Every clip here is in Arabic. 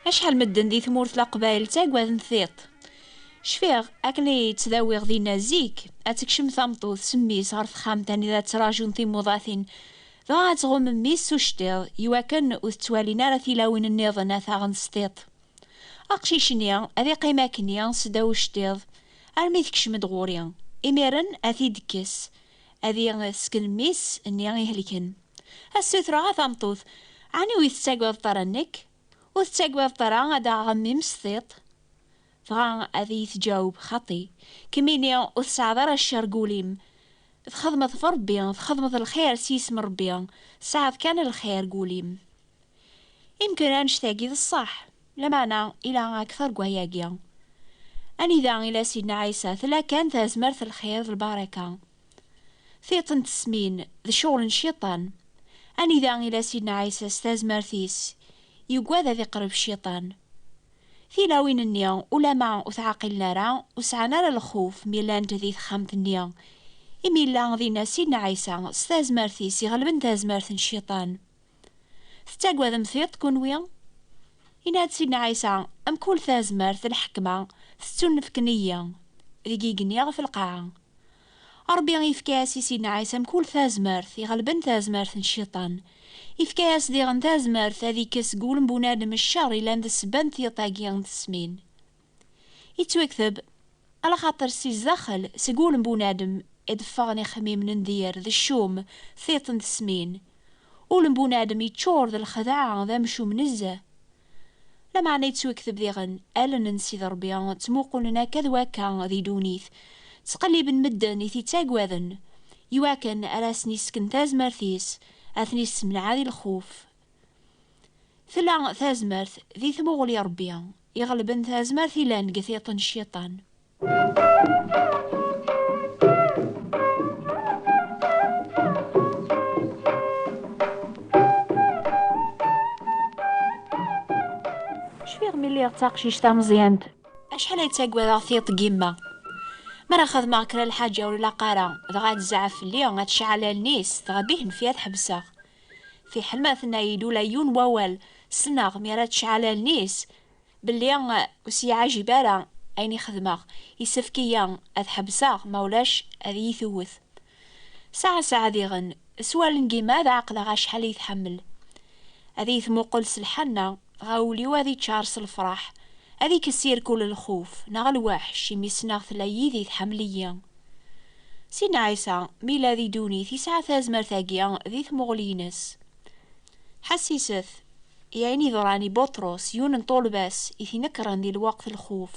أشحال مدن دي ثمورت لقبايل تاكواد ثيط. شفيغ أكني تداويغ دي نازيك أتكشم ثمطوث سميس غار تخام تاني ذات تراجون ثيموضاثين ذا تغم ميس وشتيض يواكن وتتوالينا راه تيلاوين النيضن ثاغن ستيط. أقشيشنيا أذي قيمة كنيا سداو شتيض أرمي تكشم دغوريا إميرن أثي دكس أذي سكن ميس إني يهلكن السيطرة غا ثمطوث عني ويتساقوض طرنك وتساقوض طرا غدا غمي مسطيط فغا أذي تجاوب خطي كميني وتسعذر الشرقوليم تخدمة في ربي تخدمة الخير سيسم ربي ساعد كان الخير قوليم يمكن أنشتاقي الصح لمعنى إلى أكثر قوياقيا أني ذا إلى سيدنا عيسى ثلا كان تازمرت الخير البركة ثيطن تسمين ذا شغل الشيطان أني ذا إلى سيدنا عيسى استازمرتيس يقوى ذي قرب الشيطان في لاوين النيا ولا مع وثعقلنا را وسعنا را الخوف ميلان ذي خامت النيا إميلا ذينا سيدنا عيسى استازمرتيس يغلبن تازمرت الشيطان ستاقوى ذا مثيط كونويا إناد سيدنا عيسى أم كل تازمرت الحكمة تستنفك نية ذي قنيا في القاعة ربي يفكاسي سيدنا عيسى مكول تازمرت يغلبن تازمرت الشيطان يفكاس ديغن تازمرت هذيك سقول بنادم الشر إلا ند السبان تيطاقيان تسمين يتوكتب على خاطر سيزدخل سقول بنادم ادفغني خميم نندير ذي الشوم ثيطن تسمين ولن بنادم يتشور ذي الخداع ذا مشو منزه لما نيتوكتب ديغن ألا ننسي ذا ربي تموقلنا كذواكا ذي دونيث تقلب مدن يثي تاقواذن يواكن أراسني سكن تازمرثيس أثني من عادي الخوف ثلا تازمرث ذي ثموغلي ربي يغلبن تازمرث لان قثيط الشيطان. شفيغ ملي غتاقشيش تا مزيانت أشحال يتاقواذ ثيط قيمة مرا خدمة كرا الحاجة ولا قارا دغا تزعف ليا غتشعل النيس دغا بيه نفيا تحبسها في حلماتنا يدولا يون ووال سناغ ميرا تشعل النيس باللي وسي عاجبالا ايني خدمة يسفكيا اتحبسها مولاش اذي يثوث ساعة ديغن سوال نقيما ذا عقلا غا شحال يتحمل اذي يثموقل سلحنا غاولي وذي تشارس الفرح هذيك السير كل الخوف نغ الوحش يميسنا ثلايي تحمليا سيدنا عيسى ميلا ذي دوني في ساعة ثازمر ثاقيا ذي ثمغلينس حسيسث يعني ذراني بطرس يون طول باس إثي نكرن ذي الوقت الخوف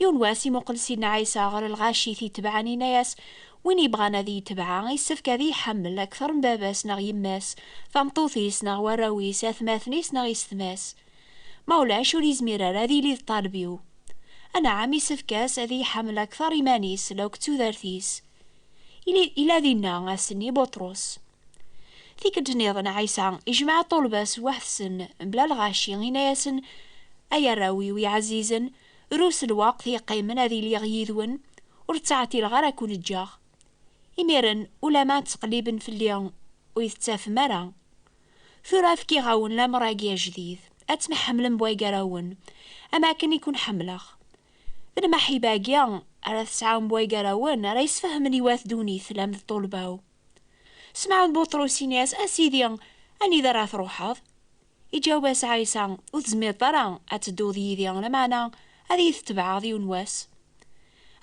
يون واسي مقل سيدنا عيسى غير الغاشي ثي تبعاني ناس وين يبغانا ذي تبعا يسفك ذي حمل أكثر من باباس نغ يماس ثمطوثيس نغ وراويس أثماثنيس نغ يستماس مولاش ولي زميرة ذي لي طالبيو أنا عمي سفكاس ذي حمل أكثر إيمانيس لو كتو ذارثيس إلى ذينا أسني بطرس ذيك الجنيض عيسى إجمع طلباس واحد سن بلا الغاشي غينا ياسن أي راوي ويعزيزن روس الوقت يقيمن ذي لي غيذون ورتعتي الغرك ونجاغ إميرن ولا ما تقليبن في اليوم ويتساف مرا ثراف كي غاون لا مراقيا جديد أتمح حملن بواي قراون أما كان يكون حملخ ذن ما حيباقيا على تسعاون بواي قراون راه يسفهمني واث دوني ثلام طولباو سمعون بطروسي ناس أسيدي أني ذا راه تروحض يجاوب عيسى وتزمير طرا أتدو ذي لمعنى هذي يتبع ذي ونواس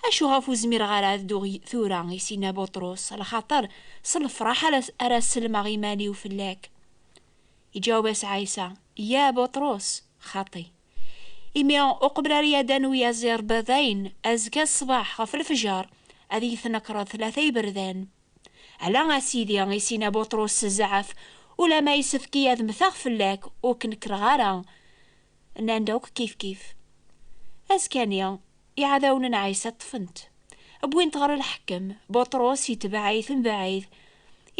أشو غافو زمير غالا دو ثورا يسينا بطروس على خاطر صلفراح على السلمة غيماني وفلاك يجاوب عيسى يا بطرس خطي إمي أقبل ريادان ويا زير بذين أزكى الصباح غف الفجار أذي ثنكر ثلاثي بردان على سيدي غيسينا بطرس الزعف ولا ما يسفكي يذ مثاغ فلاك وكنكر غارا ناندوك كيف أزكانيا يعذون عيسى طفنت بوين تغر الحكم بطرس يتبعيث من بعيد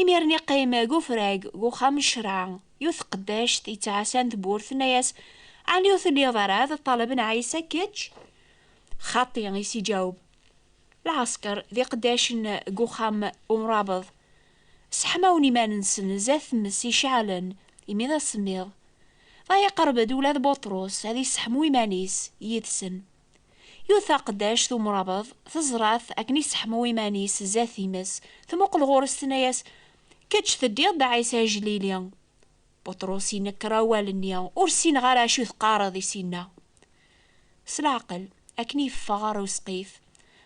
إميرني قيمة قفراق وخام شرع يوث قداش يتعسان ثبورث ناس عن يوث اللي ضراد طلب عيسى كيتش خاطي يسي جاوب العسكر ذي قداش قوخام ومرابض سحماوني ما ننسن زاث مسي شعلن يميذا سميض ضايا قربد ولاد بطرس هذي يسحمو إيمانيس يدسن يوثا قداش ثم رابض تزراث أكني سحمو إيمانيس زاث يمس ثم قل غورس تناياس كتش تديض دا عيسى جليليا. بطرس ينكر والنيا ورسين غارا شو ثقارض يسينا سالعقل أكني فغار وسقيف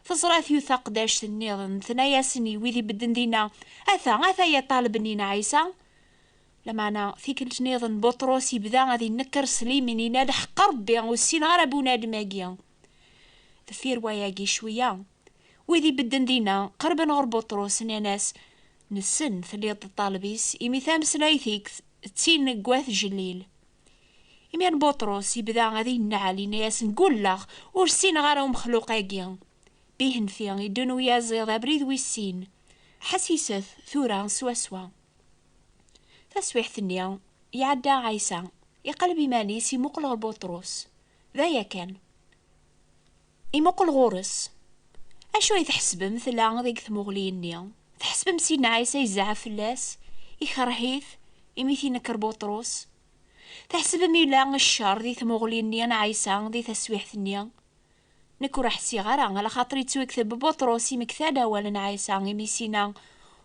تزراث يوثا قداش تنيضن ثناياسني ويذي بدن دينا أثا يا طالب نينا عيسى لمعنا فيك الجنيضن بطرس يبدا غادي نكر سليمين يناد حق ربي والسين غير ابونا دماقيا ثفير وياقي شويه ويذي بدن دينا قرب نغر بطرس ناس نسن ثليط الطالبيس يمي ثامس لايثيك تسين قواث جليل يمين بطرس يبدا غادي نعالي ناس نقول لاغ ورسين غير مخلوقاقيا بيهن فيا يدنو يا زيض بريد ويسين حسيسث ثورا سوا تسويح ثنيا يعدى عيسى يقلب إيمانيس يمقل غير بطرس ذايا كان يمقل غورس أشو يتحسب مثل ذيك ثمغلينيا تحسب سيدنا عيسى يزعف فلاس يخرهيث يميثي نكر بطرس تحسب ميلا الشر ذي ثمغلينيا عيسى ذي تسويح ثنيا نكو راح سيغارا على خاطري تسويكتب بطرس يمكثادا ولا عيسى يميسينا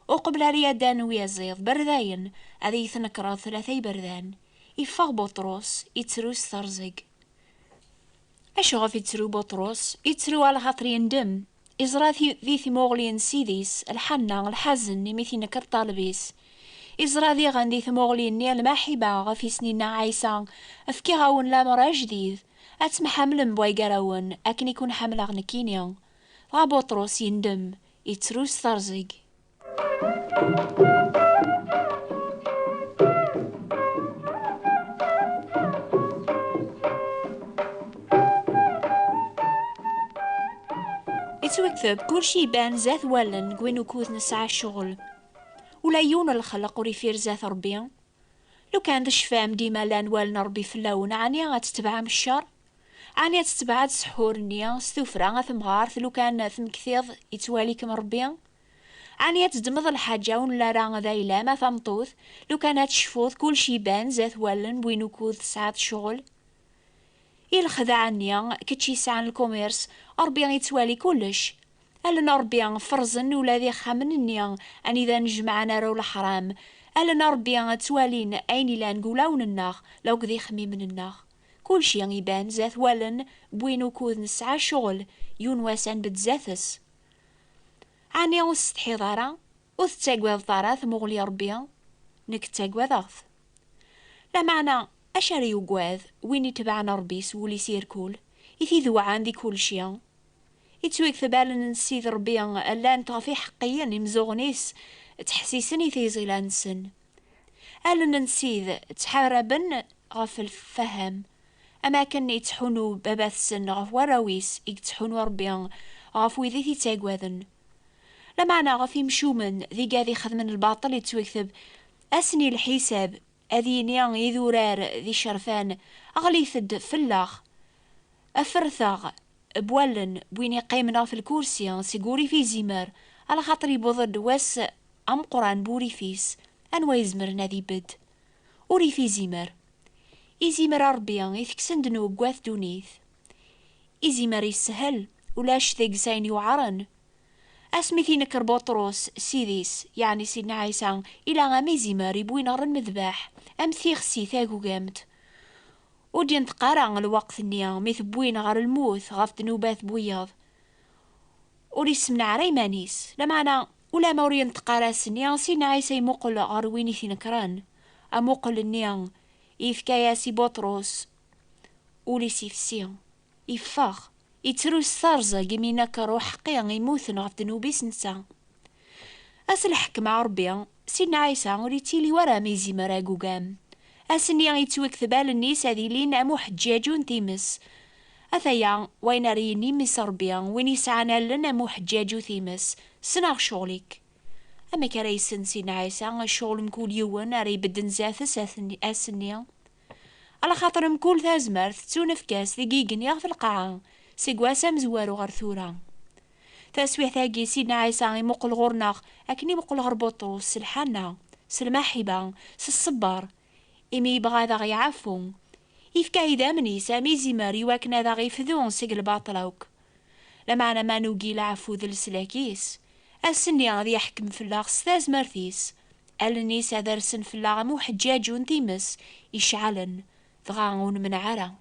وقبل ريادان ويزيض برداين أذي يثنكر ثلاثي بردان يفاغ بطرس يتروس ثرزق أشو غاف يترو بطرس يترو على خاطر يندم إزرا ذي ثموغلين سيديس الحنة الحزن يميثي نكر طالبيس إزرا ذي غندي ثموغلين نيال محبا غافي سنين عيسى أفكي غاون لا مرا جديد أتم حمل بواي قراون أكن يكون حمل غنكينيا غا بطرس يندم يتروس ثرزق يتوكثب كل شي بان زاث ولن قوين وكوث نسعى الشغل ولا يون الخلق وريفير زاث ربي لو كان ذا شفام ديما لان والن ربي فلاون عني غتتبع من الشر عني تتبع سحور نيا ستوفرا غثمغار لو كان ثمكثيض يتواليكم ربي عني تدمض الحاجة ولا راه ذايلا ما ثمطوث لو كانت تشفوظ كل شي بان زاث ولن بوين وكوث ساعة شغل الخداع نيا كتشي ساعة الكوميرس ربي يتوالي كلش ألنا ربي فرزن ولا ذي خامن نيا أني ذا نجمع نارو الحرام ألنا ربي توالين أيني لا نقولاون الناغ لو كذي خميم من الناغ كل شي يبان زاث ولن بوينو كوذ نسعى شغل يون واسان بتزاثس عني وستحي ضارا وثتاقوى ضارا ثمغلي ربي نك تاقوى ضغث لا معنى أشاري وقواذ وين يتبعنا ربي سولي سيركول يثي ذوعان ذي كل شي يتويك ثبالن نسيذ ربي ألا نتغفي حقيا يمزوغنيس تحسيسني ثيزي لانسن ألا نسيذ تحاربن غف الفهم أما كان يتحونو باباث السن غف وراويس يتحونو ربي غف ويذي ثي تاقواذن لا معنى غف يمشومن ذي قاذي خدمن الباطل يتويكثب أسني الحساب أذي نيان يذورار ذي شرفان أغلي ثد فلاخ أفرثاغ بولن بوين يقيمنا في الكورسي سيقوري في زمر على خاطر يبوضد واس أم قران بوري فيس أنوا يزمرنا ذي بد وري في زمر إزمر ربيا يثكسن دنو قواث دونيث إزمر يسهل ولاش ذيق ساين يوعرن أسميثي نكر بطرس سيديس يعني سيدنا عيسى إلى غامي زمر يبوين غر المذباح أم ثيغسي ثاقو قامت ودين تقارع الوقت النيا ميث بوين غار الموت غاف دنوبات بوياض وريسمنا عريمانيس لمعنا ولا مورين تقارع سنيا سينا عيسى يمقل غارويني في نكران أمقل النيا يفكايا سي بطرس ولي سيفسيا يفاخ يتروس ثارزة قميناك روح قيان يموثن غاف دنوبيس نسا أسلحك مع ربيا سينا عيسى وريتيلي ورا ميزي مراقو قام أسني يتوكثبال النيس هذي لين أمو حجاجون تيمس أثيا وين ريني مس ربيا وين يسعنا لنا أمو حجاجو تيمس سناغ شغلك أما كريسن سينا عيسى الشغل مكول يوان أري بدن زاثس أسني على خاطر مكول ثازمر تتون فكاس ذيقيقن يغف القاعة سيقواسا مزوارو غرثورا تاسويح ثاقي سينا عيسى مقل غورناغ أكني مقل غربوطو سلحانا سلماحبا سالصبار إمي يبغى ذا غيعفو يفكا إذا من يسامي زماري واكنا ذا غيفذون سيق الباطلوك لما أنا ما نوقي العفو ذا السلاكيس السني غادي يحكم في الله ستاز مرثيس النيس هذا رسن في الله مو حجاج ونتيمس يشعلن ضغاون من عرا.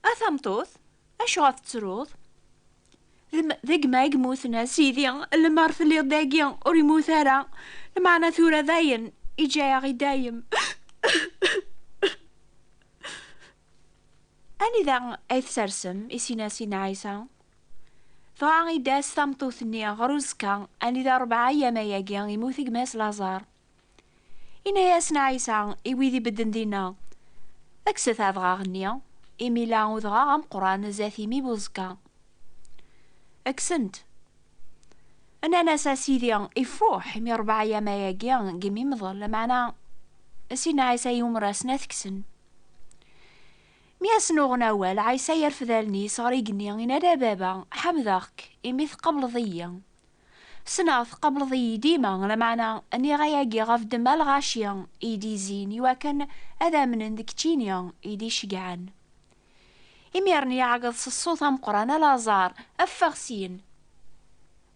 أثمطوث أشو غاف تروض ذيك ما يموتنا سيدي المار في اللي داقي وريموت هرا معنا ثورة ذاين إجايا غي دايم. أني ذا أيث سرسم إسينا سينا عيسى فغاغي داس ثمطوثني غروزكا أني ذا 4 أيام ياقي يموت قماس لازار إنا ياسنا عيسى إويذي بدن دينا أكست هاد غاغنيا إميلا وذغا غام قران زاثي مي بوزكا أكسنت أنا ناسا سيدي إفوح مي 4 أيام ياقي قمي مظل معنا سينا عيسى يوم راسنا ثكسن مياس نوغناوال عيسى يرفذالني صاريقني إنا بابا حمذاك إميث قبل ضيا سناث قبل ضي ديما لمعنى أني غياقي غاف دمال غاشيا إيدي زين يواكن أذا من دكتينيا إيدي شقعان إميرني عقد الصوت مقرانا لازار أفغسين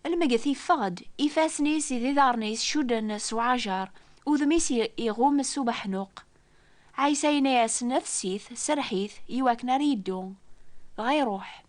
المقثي فغد إفاسني سيدي دارنيس شودن سوعجار وذميسي يغوم السوبحنوق عيسى يناس نفسيث سرحيث يواكنا ريدو غيروح.